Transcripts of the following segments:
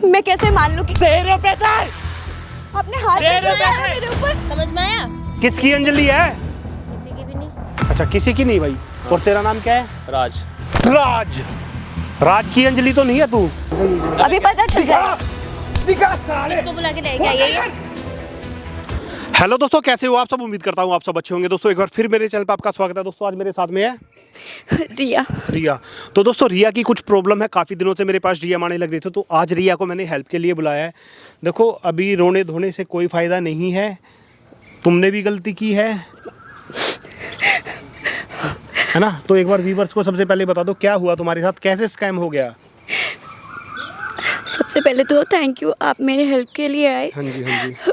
मैं कैसे मान लूं कि दे रहे हो पैसा? आपने हाथ दे रहे हो उठाया पैसे? मेरे ऊपर? समझ में आया? किसकी अंजलि है? किसी की भी नहीं। अच्छा, किसी की नहीं भाई। और तेरा नाम क्या है? राज। राज। राज की अंजलि तो नहीं है तू? अभी पता चल जाएगा। इसको बुला के लेके आइए। हेलो दोस्तों, कैसे हो आप सब? उम्मीद करता हूँ आप सब अच्छे होंगे। दोस्तों एक बार फिर मेरे चैनल पर आपका स्वागत है। दोस्तों आज मेरे साथ में है रिया। तो दोस्तों रिया की कुछ प्रॉब्लम है, काफ़ी दिनों से मेरे पास डीएम आने लग रही थी, तो आज रिया को मैंने हेल्प के लिए बुलाया है। देखो अभी रोने धोने से कोई फ़ायदा नहीं है, तुमने भी गलती की है ना? तो एक बार व्यूअर्स को सबसे पहले बता दो क्या हुआ तुम्हारे साथ, कैसे स्कैम हो गया? सबसे पहले तो थैंक यू, आप मेरे हेल्प के लिए आए। हाँ जी हाँ जी।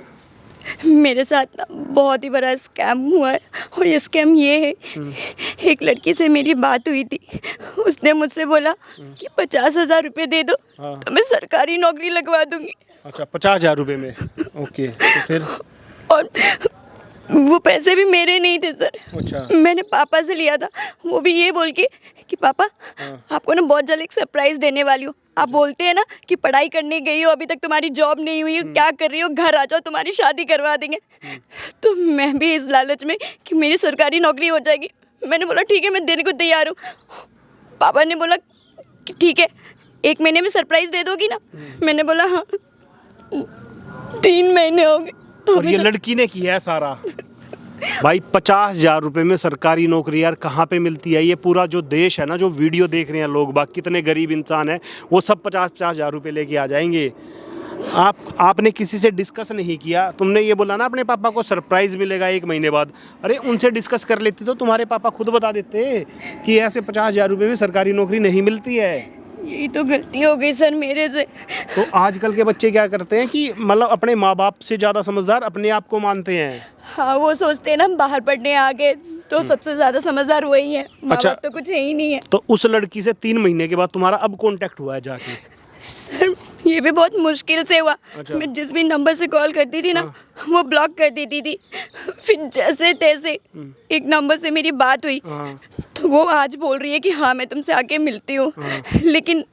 मेरे साथ ना बहुत ही बड़ा स्कैम हुआ है, और ये स्कैम ये है, एक लड़की से मेरी बात हुई थी। उसने मुझसे बोला कि 50,000 रुपये दे दो तो मैं सरकारी नौकरी लगवा दूंगी। अच्छा, 50,000 रुपये में? ओके, तो फिर? और वो पैसे भी मेरे नहीं थे सर। अच्छा। मैंने पापा से लिया था, वो भी ये बोल के कि पापा आपको ना बहुत जल्द एक सरप्राइज देने वाली हूँ। आप बोलते हैं ना कि पढ़ाई करने गई हो, अभी तक तुम्हारी जॉब नहीं हुई हो, क्या कर रही हो, घर आ जाओ तुम्हारी शादी करवा देंगे। तो मैं भी इस लालच में कि मेरी सरकारी नौकरी हो जाएगी, मैंने बोला ठीक है मैं देने को तैयार हूँ। पापा ने बोला कि ठीक है 1 महीने में सरप्राइज दे दोगी ना? मैंने बोला हाँ। 3 महीने हो गए। और ये लड़की ने किया है सारा। भाई 50,000 रुपये में सरकारी नौकरी यार कहाँ पे मिलती है? ये पूरा जो देश है ना, जो वीडियो देख रहे हैं लोग बाग, कितने गरीब इंसान हैं, वो सब 50,000 रुपये लेके आ जाएंगे। आपने किसी से डिस्कस नहीं किया? तुमने ये बोला ना अपने पापा को सरप्राइज मिलेगा 1 महीने बाद। अरे उनसे डिस्कस कर लेती तो तुम्हारे पापा खुद बता देते कि ऐसे 50,000 रुपये में सरकारी नौकरी नहीं मिलती है। यही तो गलती हो गई सर मेरे से। तो आजकल के बच्चे क्या करते हैं कि मतलब अपने माँ बाप से ज़्यादा समझदार अपने आप को मानते हैं। हाँ, वो सोचते हैं ना बाहर पढ़ने आ गए तो सबसे ज्यादा समझदार वही है, माँ अच्छा। बाप तो कुछ है ही नहीं है। तो उस लड़की से 3 महीने के बाद तुम्हारा अब कांटेक्ट हुआ है जाके? सर ये भी बहुत मुश्किल से हुआ। अच्छा। मैं जिस भी नंबर से कॉल करती थी ना, वो ब्लॉक कर देती थी। फिर जैसे तैसे एक नंबर से मेरी बात हुई, तो वो आज बोल रही है कि हाँ मैं तुमसे आके मिलती हूँ। लेकिन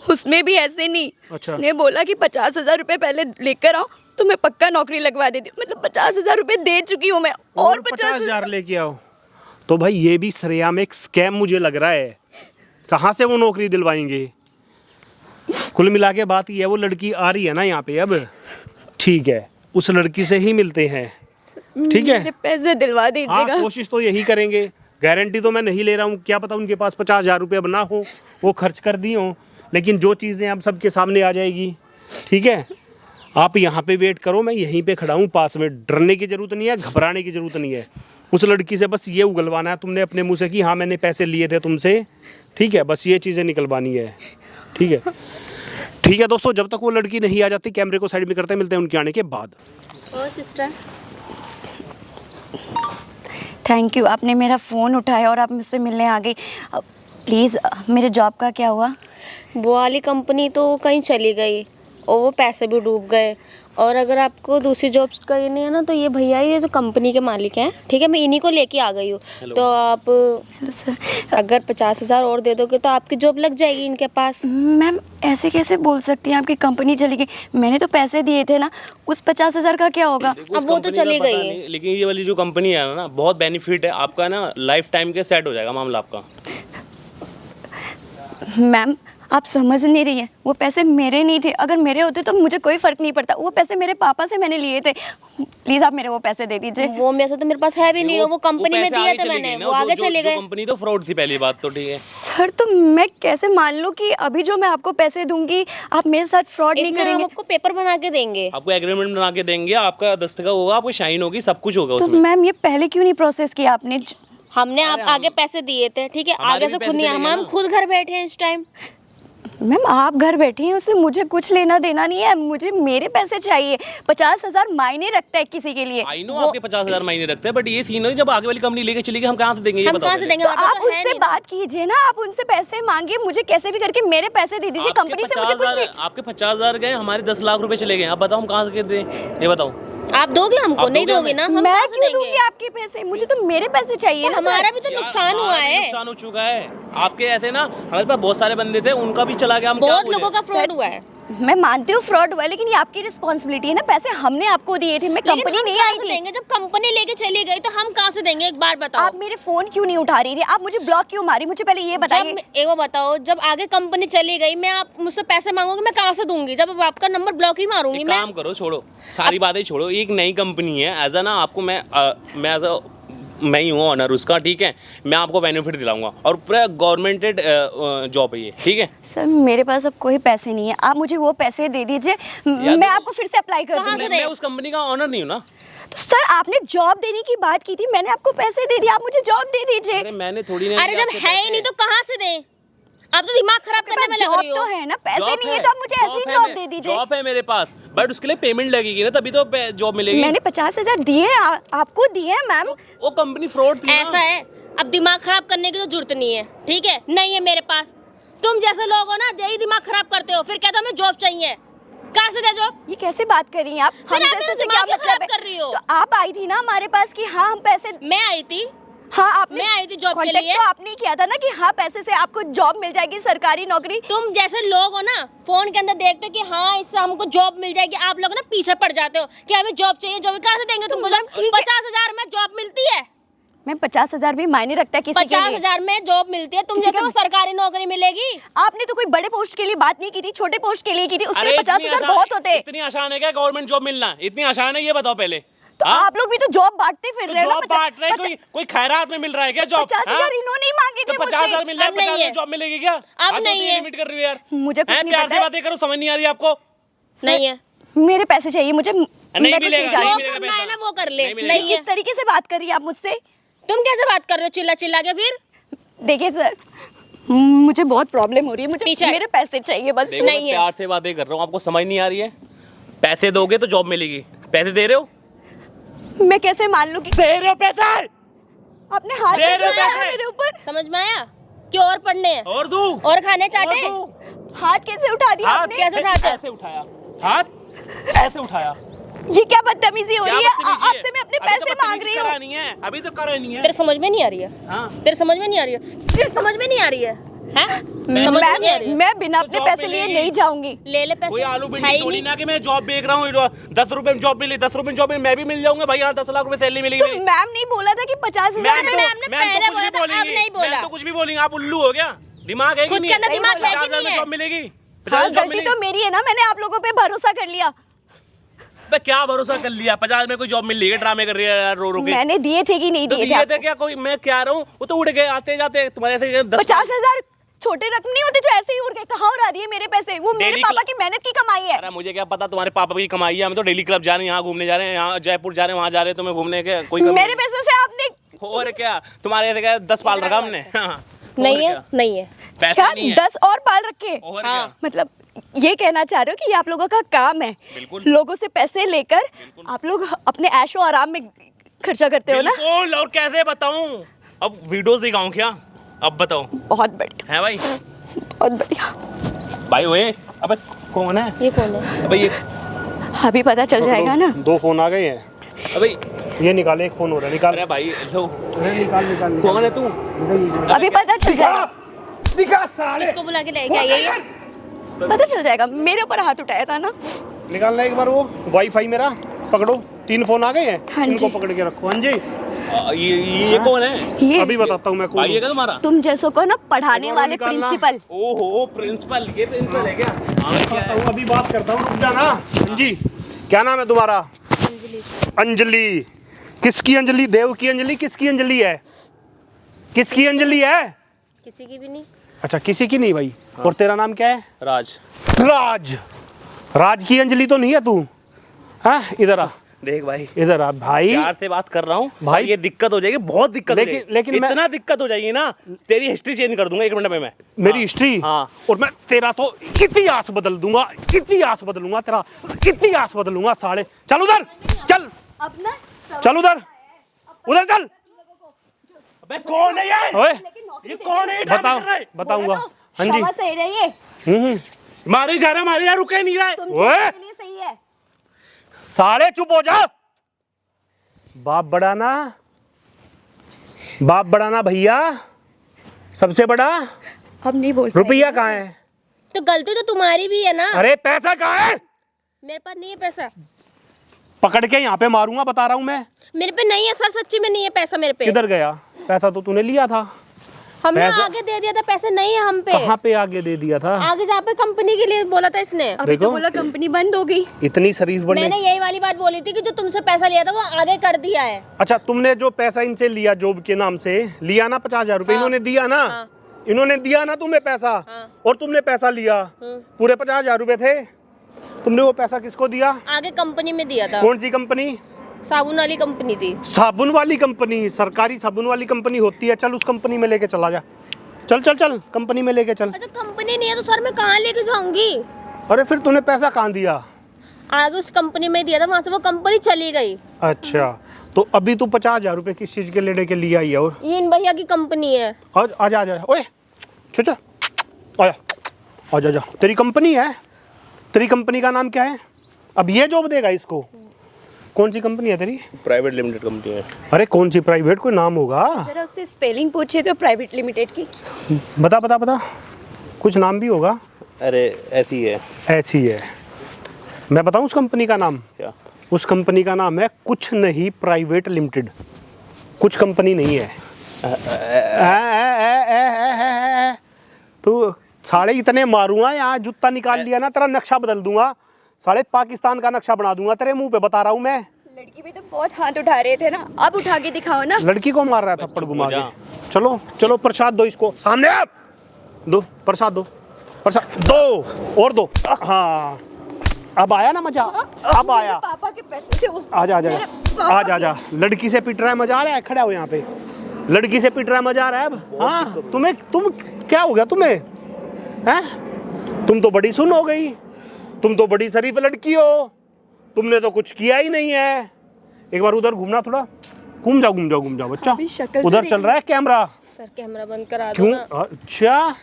उसमें भी ऐसे नहीं। अच्छा। उसने बोला कि 50,000 रुपये पहले लेकर आओ तो मैं पक्का नौकरी लगवा देती हूँ। मतलब 50,000 रुपये दे चुकी हूँ मैं, और 50,000 लेके आओ। तो भाई ये भी सरेआम एक स्कैम मुझे लग रहा है। कहाँ से वो नौकरी दिलवाएंगे? कुल मिला के बात ये है, वो लड़की आ रही है ना यहाँ पे अब, ठीक है उस लड़की से ही मिलते हैं, ठीक है? मेरे पैसे दिलवा दीजिएगा। हाँ, कोशिश तो यही करेंगे। गारंटी तो मैं नहीं ले रहा हूँ, क्या पता उनके पास 50,000 रुपये अब ना हो, वो खर्च कर दी हों, लेकिन जो चीज़ें अब सबके सामने आ जाएगी, ठीक है? आप यहाँ पे वेट करो, मैं यहीं पे खड़ा हूँ पास में। डरने की ज़रूरत नहीं है, घबराने की ज़रूरत नहीं है। उस लड़की से बस ये उगलवाना है तुमने अपने मुँह से कि हाँ मैंने पैसे लिए थे तुमसे, ठीक है? बस ये चीज़ें निकलवानी है, ठीक है? ठीक है दोस्तों, जब तक वो लड़की नहीं आ जाती कैमरे को साइड में करते हैं, मिलते हैं उनके आने के बाद। और सिस्टर थैंक यू, आपने मेरा फ़ोन उठाया और आप मुझसे मिलने आ गई। प्लीज़ मेरे जॉब का क्या हुआ? वो वाली कंपनी तो कहीं चली गई और वो पैसे भी डूब गए। और अगर आपको दूसरी जॉब करनी है ना, तो ये भैया ये जो कंपनी के मालिक हैं, ठीक है, मैं इन्हीं को लेके आ गई हूँ। तो आप अगर 50,000 और दे दोगे तो आपकी जॉब लग जाएगी इनके पास। मैम ऐसे कैसे बोल सकती हैं, आपकी कंपनी चली गई? मैंने तो पैसे दिए थे ना, उस 50,000 का क्या होगा? अब वो तो चली गई है। लेकिन ये वाली जो कंपनी है ना, बहुत बेनिफिट है आपका ना, लाइफ टाइम के सेट हो जाएगा मामला आपका। मैम आप समझ नहीं रही हैं, वो पैसे मेरे नहीं थे। अगर मेरे होते तो मुझे कोई फ़र्क नहीं पड़ता। वो पैसे मेरे पापा से मैंने लिए थे। प्लीज़ आप मेरे वो पैसे दे दीजिए। वो पैसे तो मेरे पास है भी नहीं, वो कंपनी में दिए थे मैंने, वो आगे चले गए। कंपनी तो फ्रॉड थी पहली बात तो, ठीक है सर तो मैं कैसे मान लूँ कि अभी जो मैं आपको पैसे दूंगी आप मेरे साथ फ्रॉड नहीं इसमें करेंगे? हम आपको पेपर बना के देंगे, आपको एग्रीमेंट बना के देंगे, आपका दस्तखत होगा, आपको शाइन होगी, सब कुछ होगा तो उसमें। मैम ये पहले क्यों नहीं प्रोसेस किया आपने? हमने आप आगे पैसे दिए थे, ठीक है, आगे से खुद नहीं, हम खुद घर बैठे हैं इस टाइम। मैम आप घर बैठी हैं, उससे मुझे कुछ लेना देना नहीं है। मुझे मेरे पैसे चाहिए। 50,000 मायने रखता है किसी के लिए। आई नो आपके 50,000 महीने रखते हैं, बट ये सीन है जब आगे वाली कंपनी लेके चली गई, हम कहाँ से देंगे? ये हम बताओ कहाँ से पहले। देंगे? तो हमारे आप पास तो है उनसे नहीं। बात कीजिए ना, आप उनसे पैसे मांगिए, मुझे कैसे भी करके मेरे पैसे दे दीजिए। कंपनी से मुझे कुछ नहीं। आपके 50,000 गए, हमारे 10 लाख रुपए चले गए। अब बताओ हम कहाँ से दें? ये बताओ। आप दोगे हमको? नहीं दोगे ना, हम मैं कहाँ से क्यों देंगे? दूंगी आपके पैसे? मुझे तो मेरे पैसे चाहिए ना। हमारा भी तो नुकसान हुआ है। नुकसान हो चुका है आपके। ऐसे ना हमारे पास बहुत सारे बंदे थे, उनका भी चला गया। हम क्या बहुत बोले? लोगों का फ्रॉड हुआ है। मैं मानती हूँ फ्रॉड हुआ है, लेकिन ये आपकी रिस्पॉन्सिबिलिटी है ना, पैसे हमने आपको दिए थे, मैं लेकिन कंपनी हम नहीं कहाँ आई से थी। देंगे? जब कंपनी लेके चली गई तो हम कहाँ से देंगे? एक बार बताओ। आप मेरे फोन क्यों नहीं उठा रही थी? आप मुझे ब्लॉक क्यों मारी? मुझे पहले ये बताइए। जब एक वो बताओ, जब आगे कंपनी चली गई, मैं आप मुझसे पैसे मांगोगे, मैं कहाँ से दूंगी? जब आपका नंबर ब्लॉक ही मारूंगी एक मैं। काम करो, छोड़ो सारी बातें छोड़ो, एक नई कंपनी है एज ना, आपको मैं एज मैं ही हूँ ऑनर उसका, ठीक है, मैं आपको बेनिफिट दिलाऊंगा और पूरा गवर्नमेंटेड जॉब है ये, ठीक है। सर मेरे पास अब कोई पैसे नहीं है, आप मुझे वो पैसे दे दीजिए, मैं आपको फिर से अप्लाई कर कहाँ दूंगी। से मैं उस कंपनी का ऑनर नहीं हूँ ना। तो सर आपने जॉब देने की बात की थी, मैंने आपको पैसे दे दिए, आप मुझे जॉब दे दीजिए। अरे मैंने थोड़ी नहीं अरे दिया जब आपके है ही पैसे। नहीं तो कहाँ से दें? आप तो दिमाग खराब करने में लग जॉब रही हो। तो है ना, पैसे जॉब नहीं है तो आप मुझे ऐसे ही जॉब दे दीजिए। जॉब है मेरे पास, बट उसके लिए पेमेंट लगेगी ना, तभी तो जॉब मिलेगी। मैंने 50,000 दिए, आपको दिए हैं मैम। वो कंपनी फ्रॉड थी ना। ऐसा है, अब दिमाग खराब करने की तो जरूरत नहीं है, ठीक है? नहीं है मेरे पास। तुम जैसे लोग हो ना, यही दिमाग खराब करते हो, फिर कहते हो हमें जॉब चाहिए। कहाँ से दे जॉब? ये कैसे बात कर रही हैं आप? फिर आप जैसे मेरा से दिमाग क्या क्यों खराब मतलब है? कर रही हो? तो आप आई थी ना हमारे पास कि हाँ हम पैसे, मैं आई थी, हाँ आपने, मैं आई थी जॉब के contact लिए। तो आपने ही किया था ना कि हाँ पैसे से आपको जॉब मिल जाएगी, सरकारी नौकरी। तुम जैसे लोग हो ना, फोन के अंदर देखते हो कि हाँ इससे हमको जॉब मिल जाएगी, आप लोग ना पीछे पड़ जाते हो कि हमें जॉब चाहिए। जॉब कहाँ से देंगे तुमको? मैम, जब ठीक है। 50,000 में जॉब मिलती है, मैं 50,000 भी मायने रखता है किसी के लिए। 50,000 में जॉब मिलती है, तुम किसी जैसे का- वो सरकारी नौकरी मिलेगी। आपने तो कोई बड़े पोस्ट के लिए बात नहीं की थी, छोटे पोस्ट के लिए की थी, उसके अरे लिए इतनी 50,000 आसान- बहुत होते। इतनी आसान है क्या गवर्नमेंट जॉब मिलना? इतनी आसान है ये बताओ पहले। तो हाँ? आप लोग भी तो जॉब बांटते फिर रहे हो ना। जॉब बांट रहे हैं, कोई खैरात में मिल रहा है क्या जॉब? 50,000 इन्होंने ही मांगे तो थे 50,000 मिल रहा है, अब नहीं 50,000 है। जॉब मिलेगी क्या? अब आप नहीं है। लिमिट कर रही हो यार। मुझे कुछ हैं? नहीं प्यार पता से है। बातें करो, समझ नहीं आ रही आपको। नहीं है। मेरे पैसे चाहिए मुझे, मैं कुछ नहीं नहीं मिलेगा, चाहती। जो मिलेगा करना है पैसा। ना वो कर ले। नहीं मिलेगा। नहीं है। किस तरीके से बात कर रही है आप मुझसे? तुम कैसे बात कर रहे हो चिल्ला चिल्ला के? फिर देखिए सर, मुझे बहुत प्रॉब्लम हो रही है, मुझे पीछे। मेरे पैसे चाहिए बस। देखो मैं नहीं है। प्यार से बातें कर रहा हूँ, आपको समझ नहीं आ रही है? पैसे दोगे तो जॉब मिलेगी। पैसे दे रहे हो? मैं कैसे मान लूं कि दे रहे हो पैसे? आपने हाथ दे रहे हो उठाया पैसे? मेरे ऊपर? समझ में आया कि और पढ़ने हैं और दूं? और खाने चाटे? और दूं? हाथ कैसे उठा दिया हाथ आपने? कैसे उठाते? ऐसे उठाया, हाथ ऐसे उठाया। ये क्या बदतमीजी हो क्या रही है? बदतमीजी है? आपसे मैं अपने अभी तो पैसे मांग बदतमीजी रही हूँ। करानी है, अभी तो करानी है। तेरे समझ में नहीं आ रही है? हाँ। तेरे समझ में नहीं आ रही है? तेरे समझ में नहीं आ रही है? हैं? समझ में नहीं आ रही है? मैं बिना तो अपने जॉब पैसे लिए मिलेगी। नहीं जाऊंगी। ले ले पैसे। कोई आलू है भिंडी ही थोड़ी नहीं। ना कि मैं जॉब देख रहा हूँ, 10 रुपए में जॉब मिली, 10 रुपए में जॉब मिली, मैं भी मिल जाऊंगा भाई। यहाँ 10 लाख रुपए सैलरी मिलेगी तो मेरी। मैम नहीं बोला था कि 50,000 मैम में? ने पहले बोला था, अब नहीं बोला। मैं तो कुछ भी बोलेंगे, आप उल्लू हो गया? दिमाग है कि खुद नहीं के अंदर है? दिमाग है कि 50,000 नहीं में है? जॉब मिलेगी? हाँ, 50,000 जॉब गलती मिलेगी? तो मेरी है ना, मैंने आप लोगों पे भरोसा कर लिया। बे क्या भरोसा कर लिया? 50 में कोई जॉब मिल रही है? ड्रामे कर रही है यार रो रो के। मैंने दिए थे कि नहीं तो दिए दिए थे थे? क्या? कोई मैं क्या रहा हूँ, वो तो उड़ गए आते जाते तुम्हारे ऐसे 10 50,000 छोटे रकम नहीं होते जो ऐसे ही उड़ गए। कहाँ उड़ा दिए मेरे पैसे? वो मेरे डेली पापा क्लब- की मेहनत की कमाई है। अरे मुझे क्या पता तुम्हारे पापा की कमाई है? हम तो डेली क्लब जा रहे हैं, यहाँ घूमने जा रहे हैं, यहाँ जयपुर जा रहे हैं, वहाँ जा रहे हैं, तुम्हें घूमने के कोई कमी मेरे पैसों से आपने नहीं। और क्या तुम्हारे ऐसे क्या 10 पाल रखा हमने? हाँ। नहीं और है, क्या? नहीं है। पैसे क्या नहीं है 10 और पाल रखे? और हाँ। क्या? मतलब ये कहना चाह रहे हो कि ये आप लोगों का काम है, बिल्कुल। लोगों से पैसे लेकर आप लोग अपने ऐशो आराम में खर्चा करते हो ना? बिल्कुल। और कैसे बताऊं? अब वीडियोस दिखाऊं क्या? अब बताओ। बहुत बढ़िया, है भाई? बहुत बढ़िया। भाई ओए, अबे कौन है? ये कौन है? अबे ये अभी पता चल जाएगा ना। 2 फोन आ गए हैं। अबे ये निकाले, एक फोन हो रहा है, निकाल। अरे भाई लो, निकाल निकाल कौन है तू? अभी पता चल जाएगा, निकाल साले। इसको बुला के लेके आइए। पता चल जाएगा। मेरे ऊपर हाथ उठाया था ना। निकालना एक बार वो वाईफाई मेरा पकड़ो। 3 फोन आ गए हैं, हाँ इनको जी। पकड़ के रखो। हाँ जी, ये कौन है? ये अभी बताता हूँ मैं कौन भाई ये हूँ। क्या तुम्हारा? तुम जैसों को ना पढ़ाने एक बार वाले निकालना। प्रिंसिपल। ओहो प्रिंसिपल, ये प्रिंसिपल है क्या? हाँ भाई क्या बताता है? हूँ, अभी बात करता हूँ, रुक जाना। हाँ जी, क्या नाम है तुम्हारा? अंजलि। किसकी अंजलि? देव की अंजलि? किसकी अंजलि है? किसकी अंजलि है? किसी की भी नहीं। अच्छा, किसी की नहीं भाई। और तेरा नाम क्या है? राज। राज। राज की अंजलि तो नहीं है तू? हाँ, इधर आ, देख भाई, इधर आ भाई। प्यार से बात कर रहा हूँ भाई। भाई। ये दिक्कत हो जाएगी, बहुत दिक्कत लेकिन- हो जाएगी। लेकिन मैं- इतना दिक्कत हो जाएगी ना, तेरी हिस्ट्री चेंज कर दूंगा 1 मिनट में मैं। मेरी हाँ, हिस्ट्री? हाँ। और मैं तेरा तो इतिहास बदल दूंगा, इतिहास बदलूंगा तेरा, इतिहास बदलूंगा साले। चल उधर, चल अब ना चल उधर, उधर चल। अबे कौन है ये? ओए ये कौन है? ये ड्रामे बताओ, कर रहा है? बताऊंगा। हाँ जी। शाबाश, सही रहिए। हम्म। मारे जा रहा है, मारे यार, रुके नहीं रहा है। तुम ओए। जिसके लिए सही है। साले चुप हो जा। बाप बड़ा ना, बाप बड़ा ना भैया, सबसे बड़ा। अब नहीं बोल रुपया कहाँ है? तो गलती तो तुम्हारी भी है ना। अरे पैसा कहाँ है? मेरे पास नहीं है पैसा। पकड़ के यहाँ पे मारूंगा, बता रहा हूँ मैं। मेरे पे नहीं है सर, सच्ची में नहीं है पैसा मेरे पे। किधर गया पैसा? तो तूने लिया था। हमने पैसा- आगे दे दिया था, पैसे नहीं है हम पे। कहाँ पे आगे दे दिया था? आगे जहाँ पे कंपनी के लिए बोला था इसने। अभी देखो। तो बोला कंपनी बंद हो गई। इतनी शरीफ बनने। मैंने यही वाली बात बोली थी कि जो तुमसे पैसा लिया था वो आगे कर दिया है। अच्छा, तुमने जो पैसा इनसे लिया जॉब के नाम से, लिया ना 50,000 रुपए? इन्होंने दिया ना? इन्होंने दिया ना तुम्हें पैसा? और तुमने पैसा लिया, पूरे 50,000 रुपए थे। तुमने वो पैसा किसको दिया? आगे कंपनी में दिया था। कौन सी कंपनी? साबुन वाली कंपनी थी। साबुन वाली कंपनी? सरकारी साबुन वाली कंपनी होती है। चल उस कंपनी में लेके चला जा। चल चल चल, कंपनी में लेके चल। अच्छा कंपनी नहीं है तो सर मैं कहाँ लेके जाऊंगी? अरे फिर तूने पैसा कहाँ दिया? आगे उस कंपनी में दिया था, वहाँ से वो कंपनी चली गई। अच्छा, तो अभी तू 50,000 रुपए किस चीज के लेने के लिए आई है? और ये इन भैया की कंपनी है। आज आजा आजा, ओए चचा आजा आजा जा। तेरी कंपनी है? तेरी कंपनी का नाम क्या है? अब ये जॉब देगा इसको? कौन सी कंपनी है तेरी? प्राइवेट लिमिटेड कंपनी है। अरे कौन सी प्राइवेट? कोई नाम होगा। जरा उससे स्पेलिंग पूछिए तो प्राइवेट लिमिटेड की। बता बता बता, कुछ नाम भी होगा। अरे ऐसी है। ऐसी है। मैं बताऊं उस कंपनी का नाम? क्या? उस कंपनी का नाम है कुछ नहीं प्राइवेट लिमिटेड। कुछ कंपनी नहीं है। तू साले इतने मारूंगा, यहाँ जूता निकाल लिया ना तेरा नक्शा बदल दूंगा। साले पाकिस्तान का नक्शा बना दूंगा तेरे मुंह पे, बता रहा हूँ मैं। लड़की भी तो बहुत हाथ उठा रहे थे ना, अब उठा के दिखाओ ना। लड़की को मार रहा था थप्पड़ घुमा के। चलो चलो, प्रसाद दो इसको, सामने आप दो प्रसाद, दो प्रसाद दो, और दो। हाँ, अब आया ना मजा? अब आया। पापा के पैसे थे वो। आजा आजा आजा आजा। लड़की से पिट रहा है, मजा आ रहा है? खड़ा हो यहाँ पे। लड़की से पिट रहा है, मजा आ रहा है अब? हाँ, तुम क्या हो गया तुम्हें? हैं? तुम तो बड़ी सुन हो गई, तुम तो बड़ी शरीफ लड़की हो, तुमने तो कुछ किया ही नहीं है। एक बार उधर घूमना, थोड़ा घूम जाओ घूम जाओ घूम जाओ बच्चा। अभी शक्ल तो उधर चल रहा है कैमरा। सर कैमरा बंद करा दो क्यों? ना। अच्छा,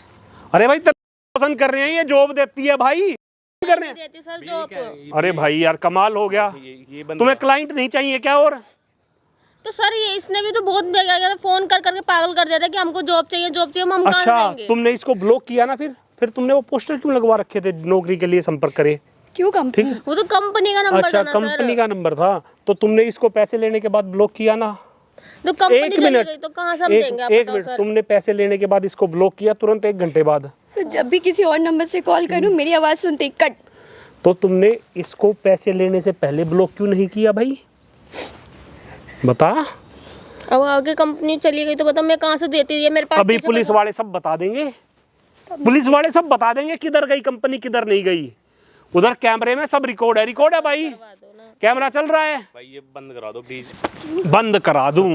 अरे भाई पसंद कर रहे हैं, ये जॉब देती है भाई, कर रहे हैं। देती सर जॉब। अरे भाई यार कमाल हो गया। ये बंद तुम्हें क्लाइंट नहीं चाहिए क्या? और तो सर ये इसने भी तो बहुत फोन कर करके पागल कर दिया था कि हमको जॉब चाहिए जॉब चाहिए, हम कहाँ अच्छा, जाएंगे? तुमने इसको ब्लॉक किया ना? फिर तुमने वो पोस्टर क्यों लगवा रखे थे, नौकरी के लिए संपर्क करे? क्यों कंपनी? वो तो कंपनी का नंबर अच्छा, था ना कंपनी सर। का नंबर था, तो तुमने इसको पैसे लेने के बाद ब्लॉक किया ना? तो कंपनी एक चली मिनट, गई तो कहाँ से हम एक देंगे? आप एक बताओ मिनट, सर। तुमने पैसे लेने के बाद इसको ब्लॉक किया तुरंत 1 घंटे बाद? सर जब भी किसी और नंबर से कॉल करूं मेरी आवाज सुनते ही कट। तो तुमने इसको पैसे लेने से पहले ब्लॉक क्यों नहीं किया भाई? बता। अब आगे कंपनी चली गई तो बता मैं कहाँ से देती है? मेरे पास अभी पीछे पुलिस बता- वाले सब बता देंगे, पुलिस वाले सब बता देंगे किधर गई कंपनी किधर नहीं गई। उधर कैमरे में सब रिकॉर्ड है भाई, कैमरा चल रहा है। भाई ये बंद करा दो प्लीज। बंद करा दूं?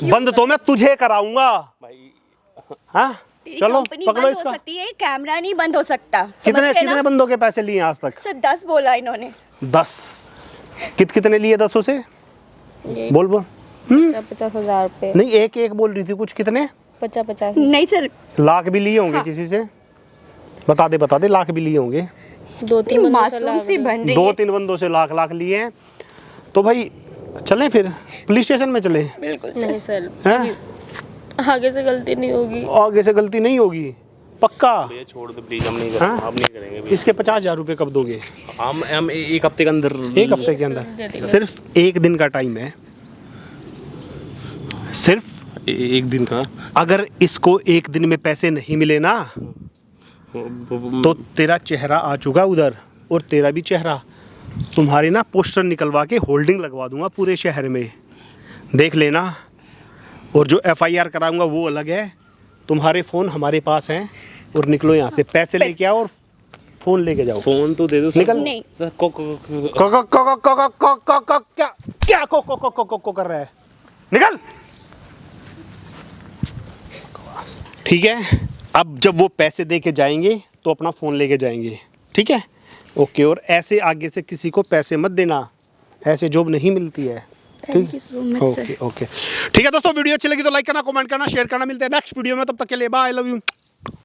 बंद तो मैं तुझे कराऊंगा भाई हाँ? तेरी चलो कंपनी पकड़ो बंद हो इसका। सकती है, कैमरा नहीं बंद हो सकता। समझ कितने गए कितने ना? बंदों के पैसे लिए आज तक? सर 10 बोला इन्होंने। 10? कितने लिए 10 से? ये बोल बोल। 50,000 रुपए। नहीं, एक एक बोल रही थी, कुछ कितने? 50 नहीं सर, लाख भी लिए होंगे किसी से? बता दे, लाख भी लिए होंगे। 2-3 बंदों से मासूम लाग सी गई। बन रही 2-3 बंदों से लाख लिए हैं। तो भाई चलें फिर पुलिस स्टेशन में चले? बिल्कुल नहीं सर हैं? आगे से गलती नहीं होगी। आगे से गलती नहीं होगी पक्का? भैया छोड़ दो प्लीज, हम नहीं हाँ? करेंगे, हम नहीं करेंगे भैया। इसके 50,000 रुपए कब दोगे? हम एक हफ्ते के अंदर। 1 हफ्ते के अंदर? सिर्फ 1 दिन का टाइम है, सिर्फ एक दिन का। अगर इसको 1 दिन में पैसे नहीं मिले ना तो तेरा चेहरा आ चुका उधर, और तेरा भी चेहरा, तुम्हारे ना पोस्टर निकलवा के होल्डिंग लगवा दूंगा पूरे शहर में, देख लेना। और जो FIR कराऊंगा वो अलग है। तुम्हारे फ़ोन हमारे पास हैं, और निकलो यहाँ से, पैसे लेके आओ और फ़ोन लेके जाओ। फोन तो दे दो। निकल। नहीं। क्या को कर रहा है? निकल। ठीक है, अब जब वो पैसे दे के जाएंगे तो अपना फ़ोन लेके जाएंगे, ठीक है? ओके, और ऐसे आगे से किसी को पैसे मत देना, ऐसे जॉब नहीं मिलती है। Thank you so much sir. Okay ठीक है दोस्तों, वीडियो अच्छी लगी तो लाइक करना, कमेंट करना, शेयर करना। मिलते हैं नेक्स्ट वीडियो में, तब तक के लिए बाय, लव यू।